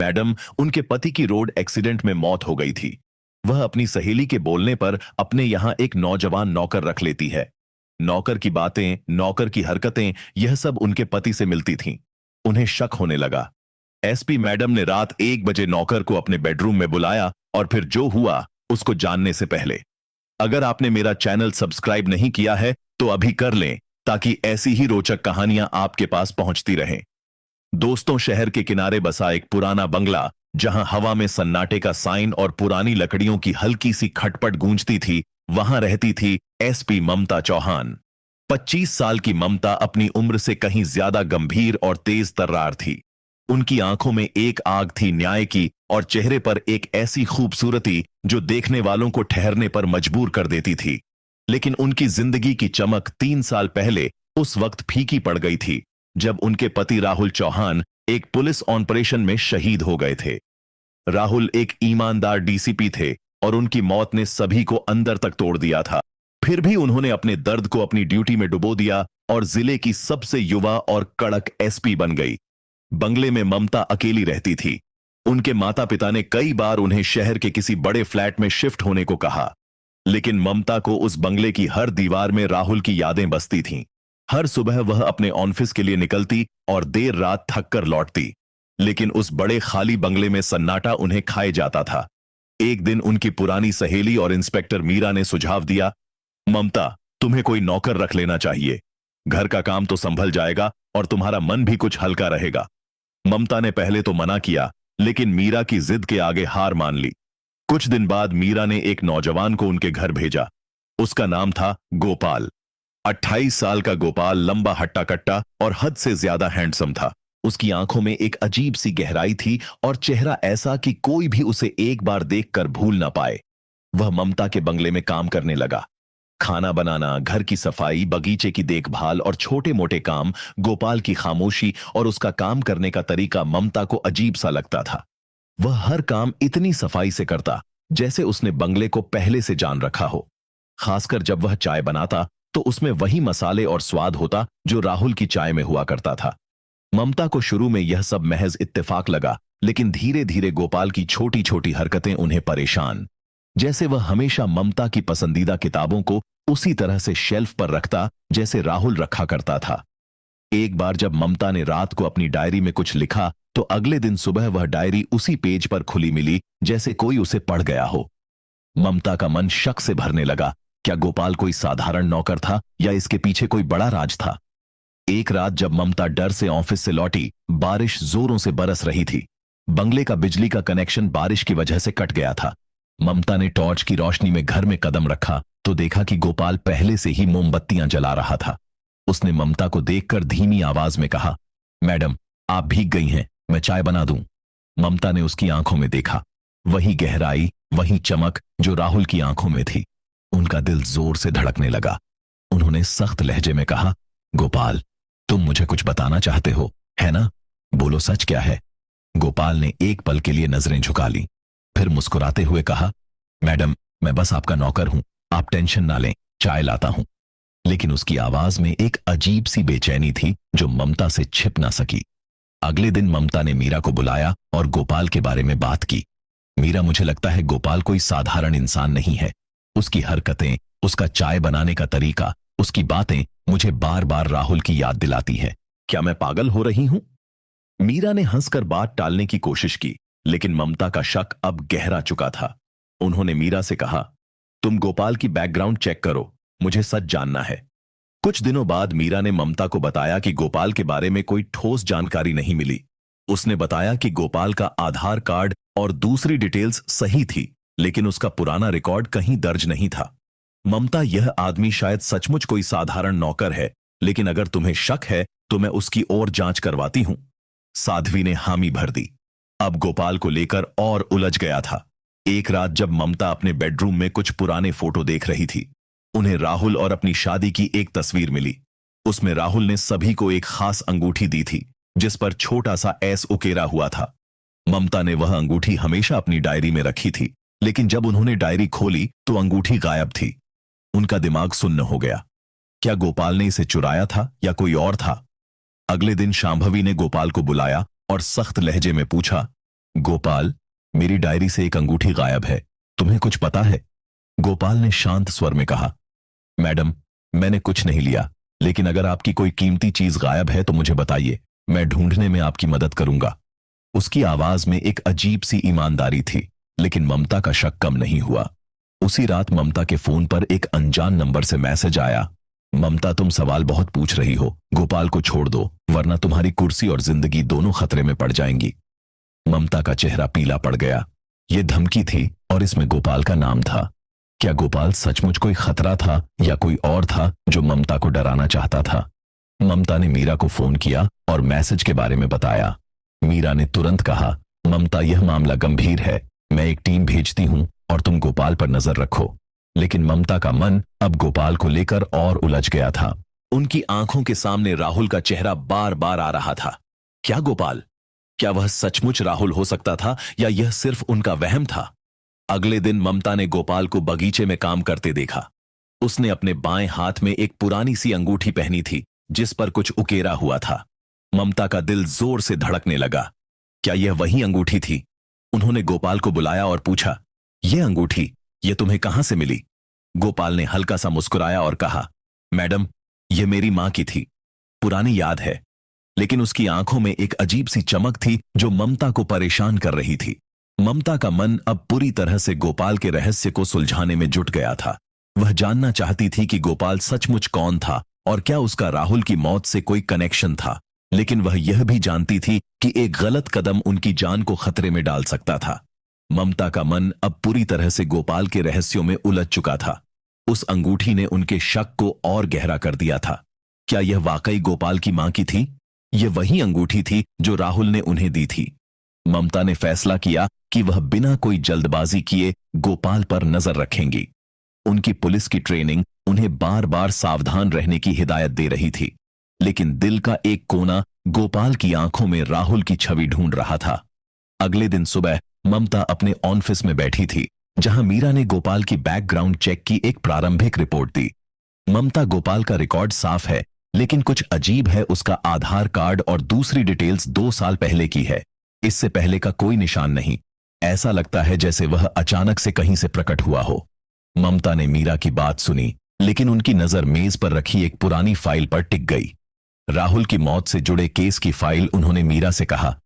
Madam, उनके पति की रोड एक्सीडेंट में मौत हो गई थी। वह अपनी सहेली के बोलने पर अपने यहाँ एक नौजवान नौकर रख लेती है। नौकर की बातें, नौकर की हरकतें, यह सब उनके पति से मिलती थीं। उन्हें शक होने लगा। एसपी मैडम ने रात 1 बजे नौकर को अपने बेडरूम में बुलाया और फिर जो हुआ उसको जानने से पहले अगर आपने मेरा चैनल सब्सक्राइब नहीं किया है तो अभी कर लें, ताकि ऐसी ही रोचक कहानियां आपके पास पहुंचती रहें। दोस्तों, शहर के किनारे बसा एक पुराना बंगला, जहां हवा में सन्नाटे का साइन और पुरानी लकड़ियों की हल्की सी खटपट गूंजती थी, वहां रहती थी एसपी ममता चौहान। 25 साल की ममता अपनी उम्र से कहीं ज्यादा गंभीर और तेज तर्रार थी। उनकी आंखों में एक आग थी न्याय की और चेहरे पर एक ऐसी खूबसूरती जो देखने वालों को ठहरने पर मजबूर कर देती थी। लेकिन उनकी जिंदगी की चमक 3 साल पहले उस वक्त फीकी पड़ गई थी, जब उनके पति राहुल चौहान एक पुलिस ऑपरेशन में शहीद हो गए थे। राहुल एक ईमानदार डीसीपी थे और उनकी मौत ने सभी को अंदर तक तोड़ दिया था। फिर भी उन्होंने अपने दर्द को अपनी ड्यूटी में डुबो दिया और जिले की सबसे युवा और कड़क एसपी बन गई। बंगले में ममता अकेली रहती थी। उनके माता पिता ने कई बार उन्हें शहर के किसी बड़े फ्लैट में शिफ्ट होने को कहा, लेकिन ममता को उस बंगले की हर दीवार में राहुल की यादें बसती थीं। हर सुबह वह अपने ऑफिस के लिए निकलती और देर रात थक कर लौटती, लेकिन उस बड़े खाली बंगले में सन्नाटा उन्हें खाए जाता था। एक दिन उनकी पुरानी सहेली और इंस्पेक्टर मीरा ने सुझाव दिया, ममता, तुम्हें कोई नौकर रख लेना चाहिए। घर का काम तो संभल जाएगा और तुम्हारा मन भी कुछ हल्का रहेगा। ममता ने पहले तो मना किया, लेकिन मीरा की जिद के आगे हार मान ली। कुछ दिन बाद मीरा ने एक नौजवान को उनके घर भेजा। उसका नाम था गोपाल। 28 साल का गोपाल लंबा हट्टा कट्टा और हद से ज्यादा हैंडसम था। उसकी आंखों में एक अजीब सी गहराई थी और चेहरा ऐसा कि कोई भी उसे एक बार देखकर भूल ना पाए। वह ममता के बंगले में काम करने लगा। खाना बनाना, घर की सफाई, बगीचे की देखभाल और छोटे मोटे काम। गोपाल की खामोशी और उसका काम करने का तरीका ममता को अजीब सा लगता था। वह हर काम इतनी सफाई से करता जैसे उसने बंगले को पहले से जान रखा हो। खासकर जब वह चाय बनाता तो उसमें वही मसाले और स्वाद होता जो राहुल की चाय में हुआ करता था। ममता को शुरू में यह सब महज इत्तेफाक लगा, लेकिन धीरे धीरे गोपाल की छोटी छोटी हरकतें उन्हें परेशान। जैसे वह हमेशा ममता की पसंदीदा किताबों को उसी तरह से शेल्फ पर रखता जैसे राहुल रखा करता था। एक बार जब ममता ने रात को अपनी डायरी में कुछ लिखा तो अगले दिन सुबह वह डायरी उसी पेज पर खुली मिली जैसे कोई उसे पढ़ गया हो। ममता का मन शक से भरने लगा। क्या गोपाल कोई साधारण नौकर था या इसके पीछे कोई बड़ा राज था? एक रात जब ममता डर से ऑफिस से लौटी, बारिश जोरों से बरस रही थी। बंगले का बिजली का कनेक्शन बारिश की वजह से कट गया था। ममता ने टॉर्च की रोशनी में घर में कदम रखा तो देखा कि गोपाल पहले से ही मोमबत्तियां जला रहा था। उसने ममता को देखकर धीमी आवाज में कहा, मैडम, आप भीग गई हैं, मैं चाय बना दूं। ममता ने उसकी आंखों में देखा, वही गहराई, वही चमक जो राहुल की आंखों में थी। उनका दिल जोर से धड़कने लगा। उन्होंने सख्त लहजे में कहा, गोपाल, तुम मुझे कुछ बताना चाहते हो, है ना? बोलो, सच क्या है? गोपाल ने एक पल के लिए नजरें झुका ली, फिर मुस्कुराते हुए कहा, मैडम, मैं बस आपका नौकर हूं, आप टेंशन ना लें, चाय लाता हूं। लेकिन उसकी आवाज में एक अजीब सी बेचैनी थी जो ममता से छिप ना सकी। अगले दिन ममता ने मीरा को बुलाया और गोपाल के बारे में बात की। मीरा, मुझे लगता है गोपाल कोई साधारण इंसान नहीं है। उसकी हरकतें, उसका चाय बनाने का तरीका, उसकी बातें मुझे बार बार राहुल की याद दिलाती है। क्या मैं पागल हो रही हूं? मीरा ने हंसकर बात टालने की कोशिश की, लेकिन ममता का शक अब गहरा चुका था। उन्होंने मीरा से कहा, तुम गोपाल की बैकग्राउंड चेक करो, मुझे सच जानना है। कुछ दिनों बाद मीरा ने ममता को बताया कि गोपाल के बारे में कोई ठोस जानकारी नहीं मिली। उसने बताया कि गोपाल का आधार कार्ड और दूसरी डिटेल्स सही थी, लेकिन उसका पुराना रिकॉर्ड कहीं दर्ज नहीं था। ममता, यह आदमी शायद सचमुच कोई साधारण नौकर है, लेकिन अगर तुम्हें शक है तो मैं उसकी और जांच करवाती हूं। साध्वी ने हामी भर दी। अब गोपाल को लेकर और उलझ गया था। एक रात जब ममता अपने बेडरूम में कुछ पुराने फोटो देख रही थी, उन्हें राहुल और अपनी शादी की एक तस्वीर मिली। उसमें राहुल ने सभी को एक खास अंगूठी दी थी जिस पर छोटा सा एस उकेरा हुआ था। ममता ने वह अंगूठी हमेशा अपनी डायरी में रखी थी, लेकिन जब उन्होंने डायरी खोली तो अंगूठी गायब थी। उनका दिमाग सुन्न हो गया। क्या गोपाल ने इसे चुराया था या कोई और था? अगले दिन शांभवी ने गोपाल को बुलाया और सख्त लहजे में पूछा, गोपाल, मेरी डायरी से एक अंगूठी गायब है, तुम्हें कुछ पता है? गोपाल ने शांत स्वर में कहा, मैडम, मैंने कुछ नहीं लिया, लेकिन अगर आपकी कोई कीमती चीज गायब है तो मुझे बताइए, मैं ढूंढने में आपकी मदद करूंगा। उसकी आवाज में एक अजीब सी ईमानदारी थी, लेकिन ममता का शक कम नहीं हुआ। उसी रात ममता के फोन पर एक अनजान नंबर से मैसेज आया, ममता, तुम सवाल बहुत पूछ रही हो, गोपाल को छोड़ दो, वरना तुम्हारी कुर्सी और जिंदगी दोनों खतरे में पड़ जाएंगी। ममता का चेहरा पीला पड़ गया। यह धमकी थी और इसमें गोपाल का नाम था। क्या गोपाल सचमुच कोई खतरा था या कोई और था जो ममता को डराना चाहता था? ममता ने मीरा को फोन किया और मैसेज के बारे में बताया। मीरा ने तुरंत कहा, ममता, यह मामला गंभीर है, मैं एक टीम भेजती हूं और तुम गोपाल पर नजर रखो। लेकिन ममता का मन अब गोपाल को लेकर और उलझ गया था। उनकी आंखों के सामने राहुल का चेहरा बार बार आ रहा था। क्या गोपाल? क्या वह सचमुच राहुल हो सकता था या यह सिर्फ उनका वहम था? अगले दिन ममता ने गोपाल को बगीचे में काम करते देखा। उसने अपने बाएं हाथ में एक पुरानी सी अंगूठी पहनी थी जिस पर कुछ उकेरा हुआ था। ममता का दिल जोर से धड़कने लगा। क्या यह वही अंगूठी थी? उन्होंने गोपाल को बुलाया और पूछा, यह अंगूठी, यह तुम्हें कहां से मिली? गोपाल ने हल्का सा मुस्कुराया और कहा, मैडम, यह मेरी मां की थी, पुरानी याद है। लेकिन उसकी आंखों में एक अजीब सी चमक थी जो ममता को परेशान कर रही थी। ममता का मन अब पूरी तरह से गोपाल के रहस्य को सुलझाने में जुट गया था। वह जानना चाहती थी कि गोपाल सचमुच कौन था और क्या उसका राहुल की मौत से कोई कनेक्शन था। लेकिन वह यह भी जानती थी कि एक गलत कदम उनकी जान को खतरे में डाल सकता था। ममता का मन अब पूरी तरह से गोपाल के रहस्यों में उलझ चुका था। उस अंगूठी ने उनके शक को और गहरा कर दिया था। क्या यह वाकई गोपाल की मां की थी? यह वही अंगूठी थी जो राहुल ने उन्हें दी थी। ममता ने फैसला किया कि वह बिना कोई जल्दबाजी किए गोपाल पर नजर रखेंगी। उनकी पुलिस की ट्रेनिंग उन्हें बार बार सावधान रहने की हिदायत दे रही थी, लेकिन दिल का एक कोना गोपाल की आंखों में राहुल की छवि ढूंढ रहा था। अगले दिन सुबह ममता अपने ऑफिस में बैठी थी, जहां मीरा ने गोपाल की बैकग्राउंड चेक की एक प्रारंभिक रिपोर्ट दी। ममता, गोपाल का रिकॉर्ड साफ है, लेकिन कुछ अजीब है, उसका आधार कार्ड और दूसरी डिटेल्स 2 साल पहले की है। इससे पहले का कोई निशान नहीं। ऐसा लगता है जैसे वह अचानक से कहीं से प्रकट हुआ हो। ममता ने मीरा की बात सुनी, लेकिन उनकी नजर मेज पर रखी एक पुरानी फाइल पर टिक गई। राहुल की मौत से जुड़े केस की फाइल। उन्होंने मीरा से कहा,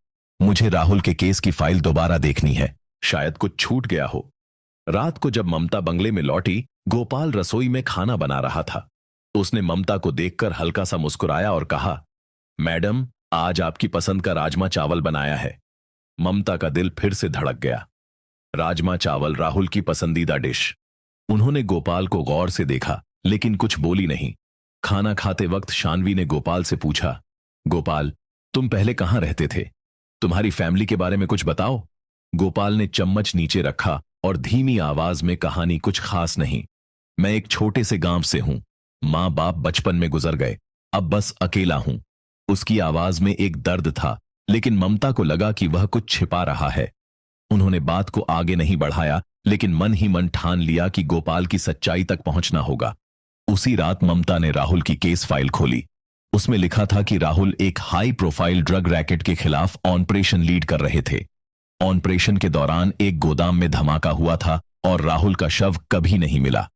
मुझे राहुल के केस की फाइल दोबारा देखनी है, शायद कुछ छूट गया हो। रात को जब ममता बंगले में लौटी, गोपाल रसोई में खाना बना रहा था। उसने ममता को देखकर हल्का सा मुस्कुराया और कहा, मैडम, आज आपकी पसंद का राजमा चावल बनाया है। ममता का दिल फिर से धड़क गया। राजमा चावल राहुल की पसंदीदा डिश। उन्होंने गोपाल को गौर से देखा, लेकिन कुछ बोली नहीं। खाना खाते वक्त शानवी ने गोपाल से पूछा, गोपाल, तुम पहले कहां रहते थे? तुम्हारी फैमिली के बारे में कुछ बताओ। गोपाल ने चम्मच नीचे रखा और धीमी आवाज में, कहानी कुछ खास नहीं। मैं एक छोटे से गांव से हूं। मां बाप बचपन में गुजर गए, अब बस अकेला हूं। उसकी आवाज में एक दर्द था, लेकिन ममता को लगा कि वह कुछ छिपा रहा है। उन्होंने बात को आगे नहीं बढ़ाया, लेकिन मन ही मन ठान लिया कि गोपाल की सच्चाई तक पहुंचना होगा। उसी रात ममता ने राहुल की केस फाइल खोली। उसमें लिखा था कि राहुल एक हाई प्रोफाइल ड्रग रैकेट के खिलाफ ऑपरेशन लीड कर रहे थे। ऑपरेशन के दौरान एक गोदाम में धमाका हुआ था और राहुल का शव कभी नहीं मिला।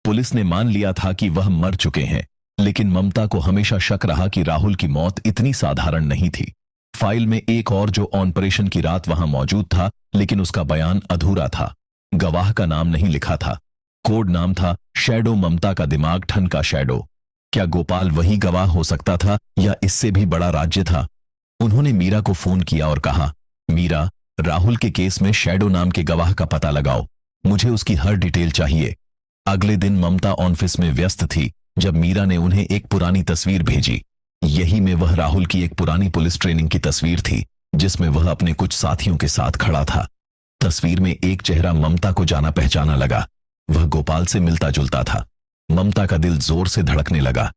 पुलिस ने मान लिया था कि वह मर चुके हैं, लेकिन ममता को हमेशा शक रहा कि राहुल की मौत इतनी साधारण नहीं थी। फाइल में एक और जो ऑपरेशन की रात वहां मौजूद था, लेकिन उसका बयान अधूरा था। गवाह का नाम नहीं लिखा था। कोड नाम था शैडो। ममता का दिमाग ठनका। शैडो? क्या गोपाल वही गवाह हो सकता था या इससे भी बड़ा राज्य था? उन्होंने मीरा को फोन किया और कहा, मीरा, राहुल के केस में शैडो नाम के गवाह का पता लगाओ, मुझे उसकी हर डिटेल चाहिए। अगले दिन ममता ऑफिस में व्यस्त थी जब मीरा ने उन्हें एक पुरानी तस्वीर भेजी। यही में वह राहुल की एक पुरानी पुलिस ट्रेनिंग की तस्वीर थी, जिसमें वह अपने कुछ साथियों के साथ खड़ा था। तस्वीर में एक चेहरा ममता को जाना पहचाना लगा। वह गोपाल से मिलता जुलता था। ममता का दिल जोर से धड़कने लगा।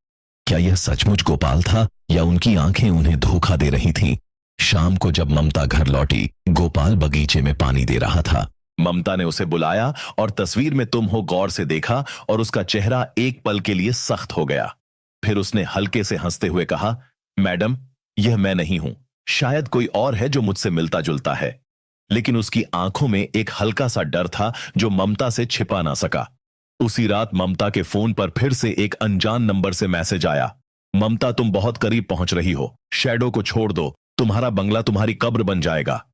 क्या यह सचमुच गोपाल था या उनकी आंखें उन्हें धोखा दे रही थीं? शाम को जब ममता घर लौटी, गोपाल बगीचे में पानी दे रहा था। ममता ने उसे बुलाया और तस्वीर में तुम हो गौर से देखा और उसका चेहरा एक पल के लिए सख्त हो गया। फिर उसने हल्के से हंसते हुए कहा, मैडम, यह मैं नहीं हूं, शायद कोई और है जो मुझसे मिलता जुलता है। लेकिन उसकी आंखों में एक हल्का सा डर था जो ममता से छिपा ना सका। उसी रात ममता के फोन पर फिर से एक अनजान नंबर से मैसेज आया। ममता, तुम बहुत करीब पहुंच रही हो, शैडो को छोड़ दो, तुम्हारा बंगला तुम्हारी कब्र बन जाएगा।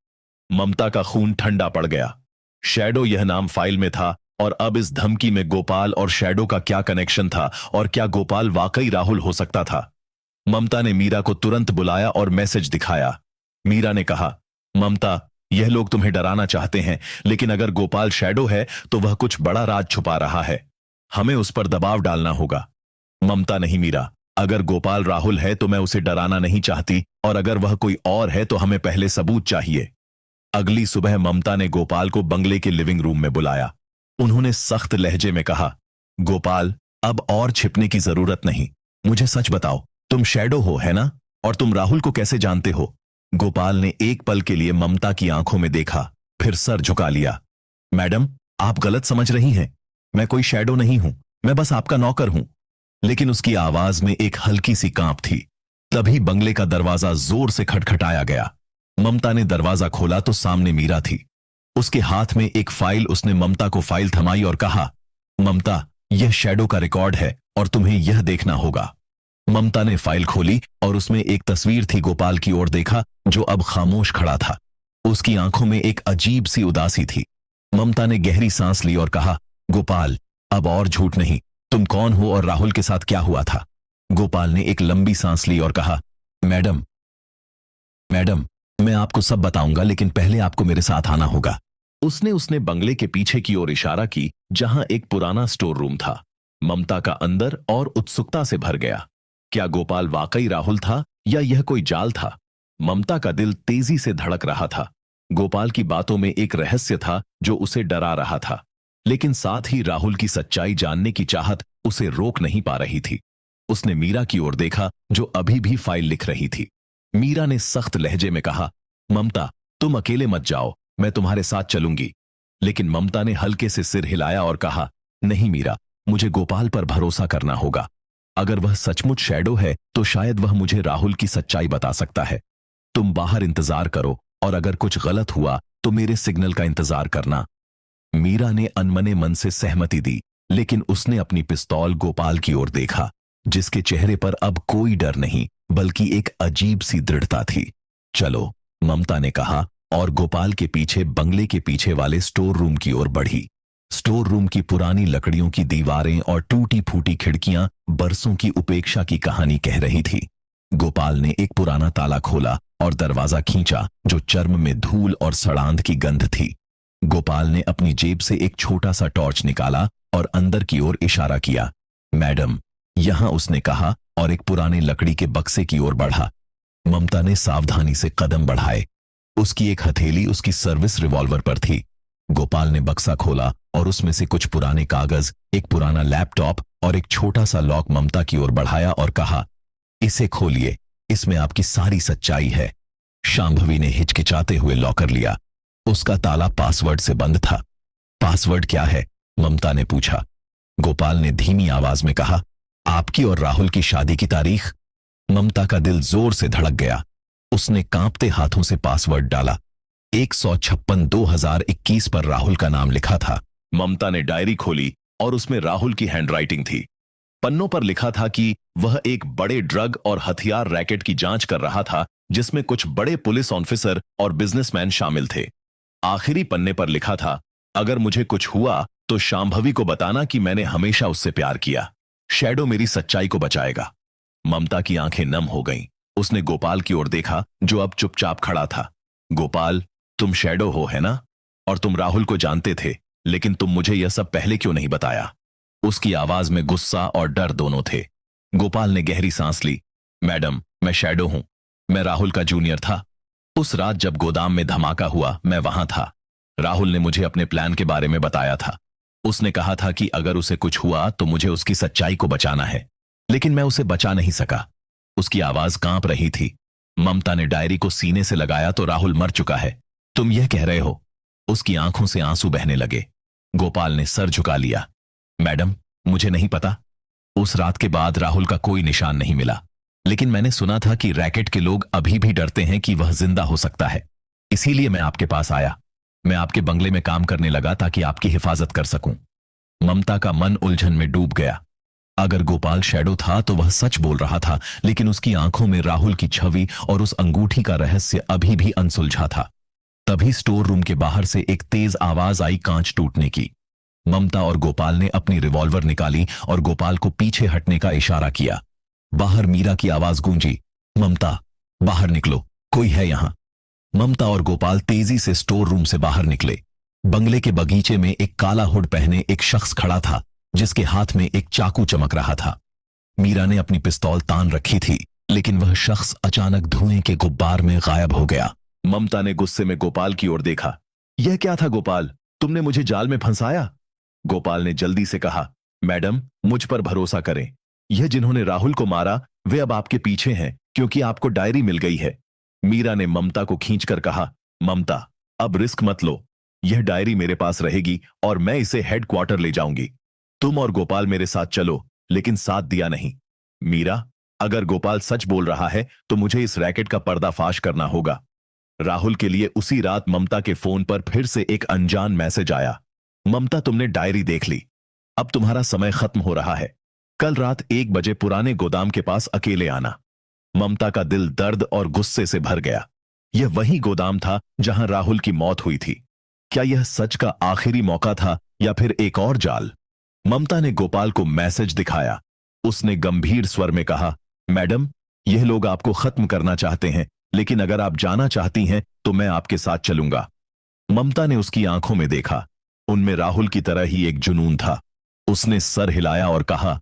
ममता का खून ठंडा पड़ गया। शैडो यह नाम फाइल में था और अब इस धमकी में गोपाल और शैडो का क्या कनेक्शन था और क्या गोपाल वाकई राहुल हो सकता था? ममता ने मीरा को तुरंत बुलाया और मैसेज दिखाया। मीरा ने कहा, ममता, यह लोग तुम्हें डराना चाहते हैं, लेकिन अगर गोपाल शैडो है तो वह कुछ बड़ा राज छुपा रहा है। हमें उस पर दबाव डालना होगा। ममता, नहीं मीरा, अगर गोपाल राहुल है तो मैं उसे डराना नहीं चाहती, और अगर वह कोई और है तो हमें पहले सबूत चाहिए। अगली सुबह ममता ने गोपाल को बंगले के लिविंग रूम में बुलाया। उन्होंने सख्त लहजे में कहा, गोपाल, अब और छिपने की जरूरत नहीं। मुझे सच बताओ, तुम शैडो हो, है ना? और तुम राहुल को कैसे जानते हो? गोपाल ने एक पल के लिए ममता की आंखों में देखा, फिर सर झुका लिया। मैडम, आप गलत समझ रही हैं। मैं कोई शैडो नहीं हूं, मैं बस आपका नौकर हूं। लेकिन उसकी आवाज में एक हल्की सी कांप थी। तभी बंगले का दरवाजा जोर से खटखटाया गया। ममता ने दरवाजा खोला तो सामने मीरा थी। उसके हाथ में एक फाइल। उसने ममता को फाइल थमाई और कहा, ममता, यह शैडो का रिकॉर्ड है और तुम्हें यह देखना होगा। ममता ने फाइल खोली और उसमें एक तस्वीर थी। गोपाल की ओर देखा, जो अब खामोश खड़ा था। उसकी आंखों में एक अजीब सी उदासी थी। ममता ने गहरी सांस ली और कहा, गोपाल, अब और झूठ नहीं, तुम कौन हो और राहुल के साथ क्या हुआ था? गोपाल ने एक लंबी सांस ली और कहा, मैडम, मैं आपको सब बताऊंगा, लेकिन पहले आपको मेरे साथ आना होगा। उसने बंगले के पीछे की ओर इशारा की, जहां एक पुराना स्टोर रूम था। ममता का अंदर और उत्सुकता से भर गया। क्या गोपाल वाकई राहुल था या यह कोई जाल था? ममता का दिल तेजी से धड़क रहा था। गोपाल की बातों में एक रहस्य था जो उसे डरा रहा था, लेकिन साथ ही राहुल की सच्चाई जानने की चाहत उसे रोक नहीं पा रही थी। उसने मीरा की ओर देखा, जो अभी भी फाइल लिख रही थी। मीरा ने सख्त लहजे में कहा, ममता, तुम अकेले मत जाओ, मैं तुम्हारे साथ चलूंगी। लेकिन ममता ने हल्के से सिर हिलाया और कहा, नहीं मीरा, मुझे गोपाल पर भरोसा करना होगा। अगर वह सचमुच शैडो है तो शायद वह मुझे राहुल की सच्चाई बता सकता है। तुम बाहर इंतजार करो, और अगर कुछ गलत हुआ तो मेरे सिग्नल का इंतजार करना। मीरा ने अनमने मन से सहमति दी, लेकिन उसने अपनी पिस्तौल गोपाल की ओर देखा, जिसके चेहरे पर अब कोई डर नहीं, बल्कि एक अजीब सी दृढ़ता थी। चलो, ममता ने कहा, और गोपाल के पीछे बंगले के पीछे वाले स्टोर रूम की ओर बढ़ी। स्टोर रूम की पुरानी लकड़ियों की दीवारें और टूटी फूटी खिड़कियां बरसों की उपेक्षा की कहानी कह रही थी। गोपाल ने एक पुराना ताला खोला और दरवाजा खींचा, जो चर्म में धूल और सड़ांध की गंध थी। गोपाल ने अपनी जेब से एक छोटा सा टॉर्च निकाला और अंदर की ओर इशारा किया। मैडम, यहां, उसने कहा, और एक पुराने लकड़ी के बक्से की ओर बढ़ा। ममता ने सावधानी से कदम बढ़ाए। उसकी एक हथेली उसकी सर्विस रिवॉल्वर पर थी। गोपाल ने बक्सा खोला और उसमें से कुछ पुराने कागज, एक पुराना लैपटॉप और एक छोटा सा लॉक ममता की ओर बढ़ाया और कहा, इसे खोलिए, इसमें आपकी सारी सच्चाई है। शांभवी ने हिचकिचाते हुए लॉकर लिया। उसका ताला पासवर्ड से बंद था। पासवर्ड क्या है? ममता ने पूछा। गोपाल ने धीमी आवाज में कहा, आपकी और राहुल की शादी की तारीख। ममता का दिल जोर से धड़क गया। उसने कांपते हाथों से पासवर्ड डाला। 156/2021 पर राहुल का नाम लिखा था। ममता ने डायरी खोली और उसमें राहुल की हैंडराइटिंग थी। पन्नों पर लिखा था कि वह एक बड़े ड्रग और हथियार रैकेट की जांच कर रहा था, जिसमें कुछ बड़े पुलिस ऑफिसर और बिजनेसमैन शामिल थे। आखिरी पन्ने पर लिखा था, अगर मुझे कुछ हुआ तो शांभवी को बताना कि मैंने हमेशा उससे प्यार किया। शैडो मेरी सच्चाई को बचाएगा। ममता की आंखें नम हो गईं। उसने गोपाल की ओर देखा, जो अब चुपचाप खड़ा था। गोपाल, तुम शैडो हो, है ना? और तुम राहुल को जानते थे, लेकिन तुम मुझे यह सब पहले क्यों नहीं बताया? उसकी आवाज में गुस्सा और डर दोनों थे। गोपाल ने गहरी सांस ली। मैडम, मैं शैडो हूं। मैं राहुल का जूनियर था। उस रात जब गोदाम में धमाका हुआ, मैं वहां था। राहुल ने मुझे अपने प्लान के बारे में बताया था। उसने कहा था कि अगर उसे कुछ हुआ तो मुझे उसकी सच्चाई को बचाना है, लेकिन मैं उसे बचा नहीं सका। उसकी आवाज कांप रही थी। ममता ने डायरी को सीने से लगाया तो राहुल मर चुका है, तुम यह कह रहे हो? उसकी आंखों से आंसू बहने लगे। गोपाल ने सर झुका लिया। मैडम, मुझे नहीं पता। उस रात के बाद राहुल का कोई निशान नहीं मिला, लेकिन मैंने सुना था कि रैकेट के लोग अभी भी डरते हैं कि वह जिंदा हो सकता है। इसीलिए मैं आपके पास आया। मैं आपके बंगले में काम करने लगा ताकि आपकी हिफाजत कर सकूं। ममता का मन उलझन में डूब गया। अगर गोपाल शैडो था तो वह सच बोल रहा था, लेकिन उसकी आंखों में राहुल की छवि और उस अंगूठी का रहस्य अभी भी अनसुलझा था। तभी स्टोर रूम के बाहर से एक तेज आवाज आई कांच टूटने की। ममता और गोपाल ने अपनी रिवॉल्वर निकाली और गोपाल को पीछे हटने का इशारा किया। बाहर मीरा की आवाज गूंजी, ममता बाहर निकलो, कोई है यहां। ममता और गोपाल तेजी से स्टोर रूम से बाहर निकले। बंगले के बगीचे में एक काला हुड पहने एक शख्स खड़ा था, जिसके हाथ में एक चाकू चमक रहा था। मीरा ने अपनी पिस्तौल तान रखी थी, लेकिन वह शख्स अचानक धुएं के गुब्बार में गायब हो गया। ममता ने गुस्से में गोपाल की ओर देखा। यह क्या था गोपाल, तुमने मुझे जाल में फंसाया? गोपाल ने जल्दी से कहा, मैडम मुझ पर भरोसा करें। यह जिन्होंने राहुल को मारा वे अब आपके पीछे हैं, क्योंकि आपको डायरी मिल गई है। मीरा ने ममता को खींचकर कहा, ममता अब रिस्क मत लो, यह डायरी मेरे पास रहेगी और मैं इसे हेडक्वार्टर ले जाऊंगी। तुम और गोपाल मेरे साथ चलो, लेकिन साथ दिया नहीं। मीरा, अगर गोपाल सच बोल रहा है तो मुझे इस रैकेट का पर्दाफाश करना होगा। राहुल के लिए उसी रात ममता के फोन पर फिर से एक अनजान मैसेज आया। ममता तुमने डायरी देख ली, अब तुम्हारा समय खत्म हो रहा है। कल रात 1 बजे पुराने गोदाम के पास अकेले आना। ममता का दिल दर्द और गुस्से से भर गया। यह वही गोदाम था जहां राहुल की मौत हुई थी। क्या यह सच का आखिरी मौका था या फिर एक और जाल? ममता ने गोपाल को मैसेज दिखाया। उसने गंभीर स्वर में कहा, मैडम यह लोग आपको खत्म करना चाहते हैं, लेकिन अगर आप जाना चाहती हैं तो मैं आपके साथ चलूंगा। ममता ने उसकी आंखों में देखा। उनमें राहुल की तरह ही एक जुनून था। उसने सर हिलाया और कहा,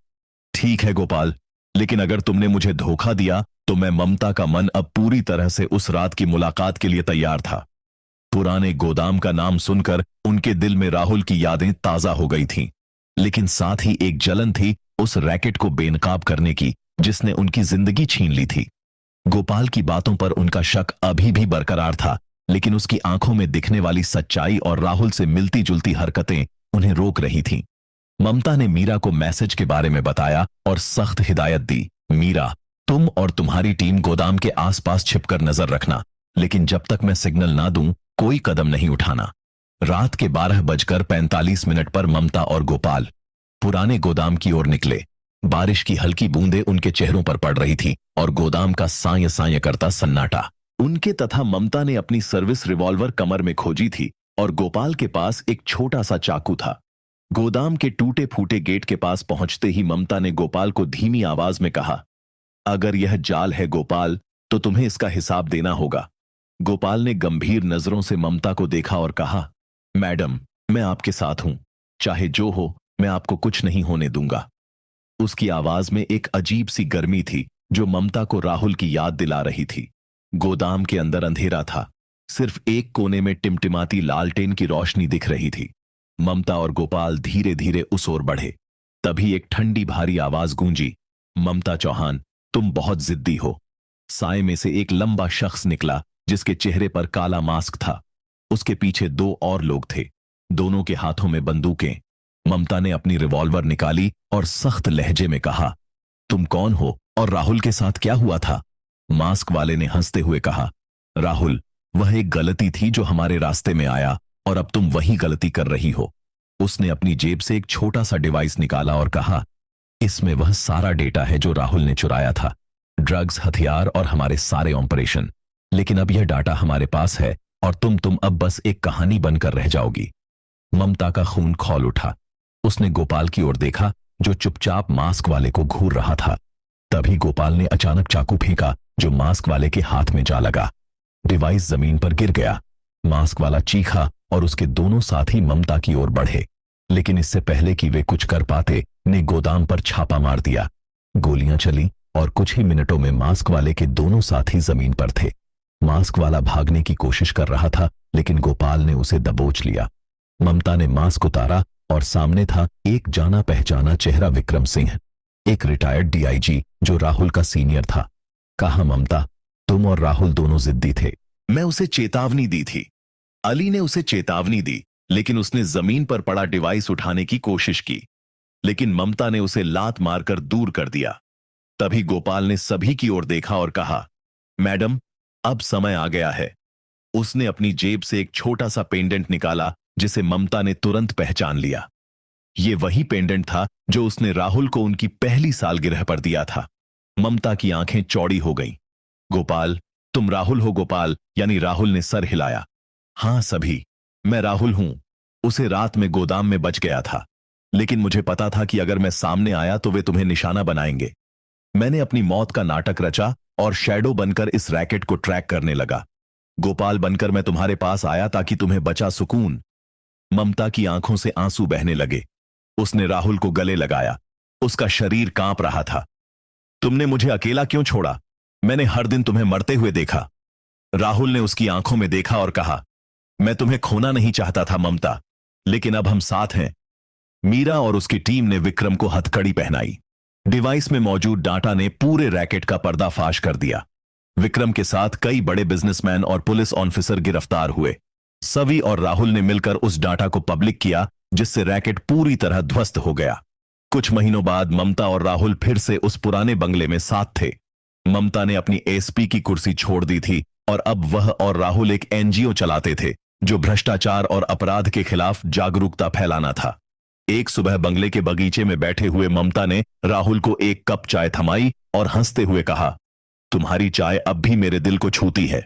ठीक है गोपाल, लेकिन अगर तुमने मुझे धोखा दिया तो मैं ममता का मन अब पूरी तरह से उस रात की मुलाकात के लिए तैयार था। पुराने गोदाम का नाम सुनकर उनके दिल में राहुल की यादें ताजा हो गई थीं, लेकिन साथ ही एक जलन थी उस रैकेट को बेनकाब करने की जिसने उनकी जिंदगी छीन ली थी। गोपाल की बातों पर उनका शक अभी भी बरकरार था, लेकिन उसकी आंखों में दिखने वाली सच्चाई और राहुल से मिलती जुलती हरकतें उन्हें रोक रही थीं। ममता ने मीरा को मैसेज के बारे में बताया और सख्त हिदायत दी, मीरा तुम और तुम्हारी टीम गोदाम के आसपास छिपकर नजर रखना, लेकिन जब तक मैं सिग्नल ना दूं कोई कदम नहीं उठाना। रात के 12:45 पर ममता और गोपाल पुराने गोदाम की ओर निकले। बारिश की हल्की बूंदें उनके चेहरों पर पड़ रही थी और गोदाम का साय साय करता सन्नाटा। उनके तथा ममता ने अपनी सर्विस रिवॉल्वर कमर में खोजी थी और गोपाल के पास एक छोटा सा चाकू था। गोदाम के टूटे फूटे गेट के पास पहुंचते ही ममता ने गोपाल को धीमी आवाज में कहा, अगर यह जाल है गोपाल तो तुम्हें इसका हिसाब देना होगा। गोपाल ने गंभीर नजरों से ममता को देखा और कहा, मैडम मैं आपके साथ हूं, चाहे जो हो मैं आपको कुछ नहीं होने दूंगा। उसकी आवाज में एक अजीब सी गर्मी थी जो ममता को राहुल की याद दिला रही थी। गोदाम के अंदर अंधेरा था, सिर्फ एक कोने में टिमटिमाती लालटेन की रोशनी दिख रही थी। ममता और गोपाल धीरे धीरे उस ओर बढ़े। तभी एक ठंडी भारी आवाज गूंजी, ममता चौहान तुम बहुत जिद्दी हो। साए में से एक लंबा शख्स निकला जिसके चेहरे पर काला मास्क था। उसके पीछे 2 और लोग थे, दोनों के हाथों में बंदूकें। ममता ने अपनी रिवॉल्वर निकाली और सख्त लहजे में कहा, तुम कौन हो और राहुल के साथ क्या हुआ था? मास्क वाले ने हंसते हुए कहा, राहुल वह एक गलती थी जो हमारे रास्ते में आया और अब तुम वही गलती कर रही हो। उसने अपनी जेब से एक छोटा सा डिवाइस निकाला और कहा, इसमें वह सारा डेटा है जो राहुल ने चुराया था, ड्रग्स, हथियार और हमारे सारे ऑपरेशन। लेकिन अब यह डाटा हमारे पास है और तुम अब बस एक कहानी बनकर रह जाओगी। ममता का खून खौल उठा। उसने गोपाल की ओर देखा जो चुपचाप मास्क वाले को घूर रहा था। तभी गोपाल ने अचानक चाकू फेंका जो मास्क वाले के हाथ में जा लगा। डिवाइस जमीन पर गिर गया। मास्क वाला चीखा और उसके दोनों साथी ममता की ओर बढ़े, लेकिन इससे पहले कि वे कुछ कर पाते ने गोदाम पर छापा मार दिया। गोलियां चली और कुछ ही मिनटों में मास्क वाले के दोनों साथी जमीन पर थे। मास्क वाला भागने की कोशिश कर रहा था, लेकिन गोपाल ने उसे दबोच लिया। ममता ने मास्क उतारा और सामने था एक जाना पहचाना चेहरा, विक्रम सिंह, एक रिटायर्ड डीआईजी जो राहुल का सीनियर था। कहा, ममता तुम और राहुल दोनों जिद्दी थे। मैं उसे चेतावनी दी थी। अली ने उसे चेतावनी दी, लेकिन उसने जमीन पर पड़ा डिवाइस उठाने की कोशिश की, लेकिन ममता ने उसे लात मारकर दूर कर दिया। तभी गोपाल ने सभी की ओर देखा और कहा, मैडम अब समय आ गया है। उसने अपनी जेब से एक छोटा सा पेंडेंट निकाला जिसे ममता ने तुरंत पहचान लिया। ये वही पेंडेंट था जो उसने राहुल को उनकी पहली सालगिरह पर दिया था। ममता की आंखें चौड़ी हो गईं। गोपाल, तुम राहुल हो? गोपाल यानी राहुल ने सर हिलाया। हां सभी, मैं राहुल हूं। उसे रात में गोदाम में बच गया था, लेकिन मुझे पता था कि अगर मैं सामने आया तो वे तुम्हें निशाना बनाएंगे। मैंने अपनी मौत का नाटक रचा और शैडो बनकर इस रैकेट को ट्रैक करने लगा। गोपाल बनकर मैं तुम्हारे पास आया ताकि तुम्हें बचा सुकून। ममता की आंखों से आंसू बहने लगे। उसने राहुल को गले लगाया। उसका शरीर कांप रहा था। तुमने मुझे अकेला क्यों छोड़ा? मैंने हर दिन तुम्हें मरते हुए देखा। राहुल ने उसकी आंखों में देखा और कहा, मैं तुम्हें खोना नहीं चाहता था ममता, लेकिन अब हम साथ हैं। मीरा और उसकी टीम ने विक्रम को हथकड़ी पहनाई। डिवाइस में मौजूद डाटा ने पूरे रैकेट का पर्दाफाश कर दिया। विक्रम के साथ कई बड़े बिजनेसमैन और पुलिस ऑफिसर गिरफ्तार हुए। सवी और राहुल ने मिलकर उस डाटा को पब्लिक किया, जिससे रैकेट पूरी तरह ध्वस्त हो गया। कुछ महीनों बाद ममता और राहुल फिर से उस पुराने बंगले में साथ थे। ममता ने अपनी एसपी की कुर्सी छोड़ दी थी और अब वह और राहुल एक एनजीओ चलाते थे जो भ्रष्टाचार और अपराध के खिलाफ जागरूकता फैलाना था। एक सुबह बंगले के बगीचे में बैठे हुए ममता ने राहुल को एक कप चाय थमाई और हंसते हुए कहा, तुम्हारी चाय अब भी मेरे दिल को छूती है।